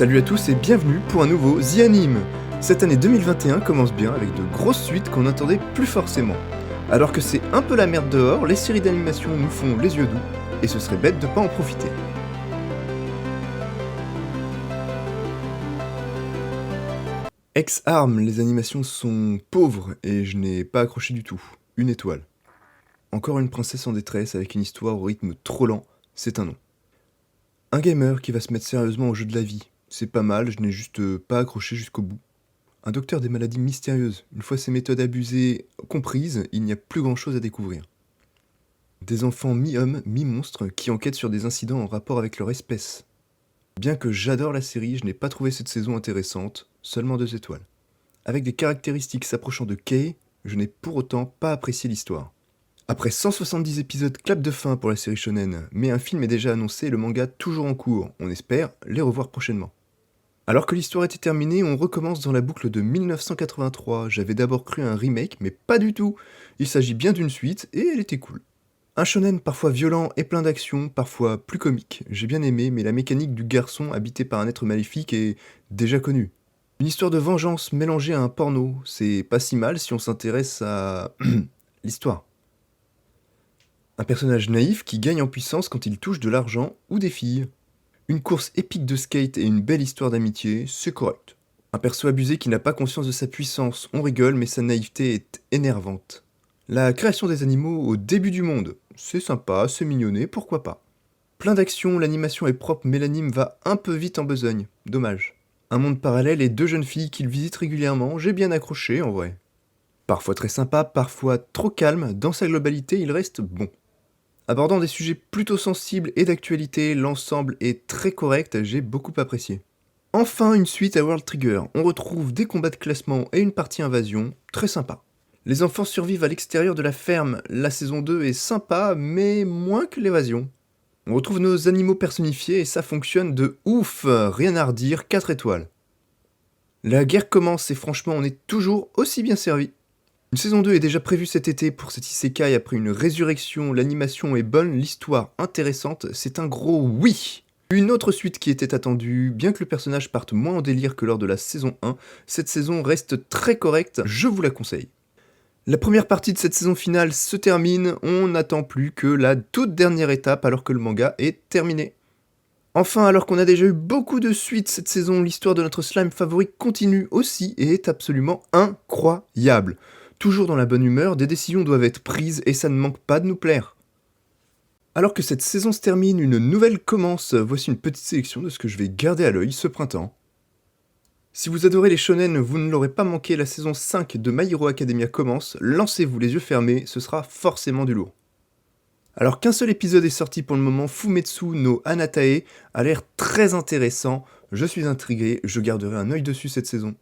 Salut à tous et bienvenue pour un nouveau The Anime. Cette année 2021 commence bien avec de grosses suites qu'on n'attendait plus forcément. Alors que c'est un peu la merde dehors, les séries d'animation nous font les yeux doux, et ce serait bête de pas en profiter. Ex-Arm, les animations sont pauvres et je n'ai pas accroché du tout. Une étoile. Encore une princesse en détresse avec une histoire au rythme trop lent, c'est un non. Un gamer qui va se mettre sérieusement au jeu de la vie. C'est pas mal, je n'ai juste pas accroché jusqu'au bout. Un docteur des maladies mystérieuses. Une fois ces méthodes abusées comprises, il n'y a plus grand chose à découvrir. Des enfants mi-hommes, mi-monstres qui enquêtent sur des incidents en rapport avec leur espèce. Bien que j'adore la série, je n'ai pas trouvé cette saison intéressante, seulement 2 étoiles. Avec des caractéristiques s'approchant de Kei, je n'ai pour autant pas apprécié l'histoire. Après 170 épisodes, clap de fin pour la série shonen, mais un film est déjà annoncé et le manga toujours en cours. On espère les revoir prochainement. Alors que l'histoire était terminée, on recommence dans la boucle de 1983. J'avais d'abord cru à un remake, mais pas du tout. Il s'agit bien d'une suite, et elle était cool. Un shonen parfois violent et plein d'action, parfois plus comique. J'ai bien aimé, mais la mécanique du garçon habité par un être maléfique est déjà connue. Une histoire de vengeance mélangée à un porno, c'est pas si mal si on s'intéresse à l'histoire. Un personnage naïf qui gagne en puissance quand il touche de l'argent ou des filles. Une course épique de skate et une belle histoire d'amitié, c'est correct. Un perso abusé qui n'a pas conscience de sa puissance, on rigole mais sa naïveté est énervante. La création des animaux au début du monde, c'est sympa, c'est mignonné, pourquoi pas. Plein d'action, l'animation est propre mais l'anime va un peu vite en besogne, dommage. Un monde parallèle et 2 jeunes filles qu'il visite régulièrement, j'ai bien accroché en vrai. Parfois très sympa, parfois trop calme, dans sa globalité il reste bon. Abordant des sujets plutôt sensibles et d'actualité, l'ensemble est très correct, j'ai beaucoup apprécié. Enfin, une suite à World Trigger. On retrouve des combats de classement et une partie invasion, très sympa. Les enfants survivent à l'extérieur de la ferme, la saison 2 est sympa, mais moins que l'évasion. On retrouve nos animaux personnifiés et ça fonctionne de ouf, rien à redire, 4 étoiles. La guerre commence et franchement on est toujours aussi bien servi. Une saison 2 est déjà prévue cet été pour cet isekai après une résurrection, l'animation est bonne, l'histoire intéressante, c'est un gros oui. Une autre suite qui était attendue, bien que le personnage parte moins en délire que lors de la saison 1, cette saison reste très correcte, je vous la conseille. La première partie de cette saison finale se termine, on n'attend plus que la toute dernière étape alors que le manga est terminé. Enfin, alors qu'on a déjà eu beaucoup de suites cette saison, l'histoire de notre slime favori continue aussi et est absolument incroyable. Toujours dans la bonne humeur, des décisions doivent être prises et ça ne manque pas de nous plaire. Alors que cette saison se termine, une nouvelle commence, voici une petite sélection de ce que je vais garder à l'œil ce printemps. Si vous adorez les shonen, vous ne l'aurez pas manqué, la saison 5 de My Hero Academia commence, lancez-vous les yeux fermés, ce sera forcément du lourd. Alors qu'un seul épisode est sorti pour le moment, Fumetsu no Anatae a l'air très intéressant, je suis intrigué, je garderai un œil dessus cette saison.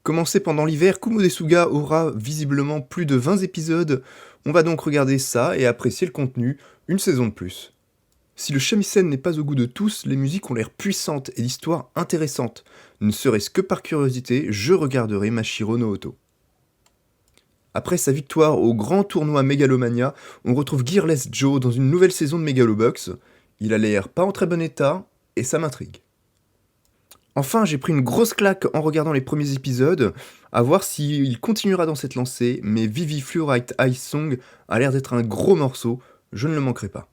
Commencé pendant l'hiver, Kumo Desuga aura visiblement plus de 20 épisodes, on va donc regarder ça et apprécier le contenu, une saison de plus. Si le shamisen n'est pas au goût de tous, les musiques ont l'air puissantes et l'histoire intéressante. Ne serait-ce que par curiosité, je regarderai Mashiro no Oto. Après sa victoire au grand tournoi Megalomania, on retrouve Gearless Joe dans une nouvelle saison de Megalobox. Il a l'air pas en très bon état, et ça m'intrigue. Enfin, j'ai pris une grosse claque en regardant les premiers épisodes, à voir s'il continuera dans cette lancée, mais Vivi Fluorite Ice Song a l'air d'être un gros morceau, je ne le manquerai pas.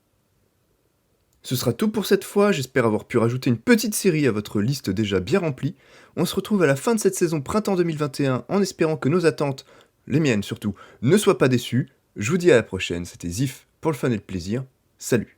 Ce sera tout pour cette fois, j'espère avoir pu rajouter une petite série à votre liste déjà bien remplie. On se retrouve à la fin de cette saison printemps 2021 en espérant que nos attentes, les miennes surtout, ne soient pas déçues. Je vous dis à la prochaine, c'était Zif pour le fun et le plaisir, salut.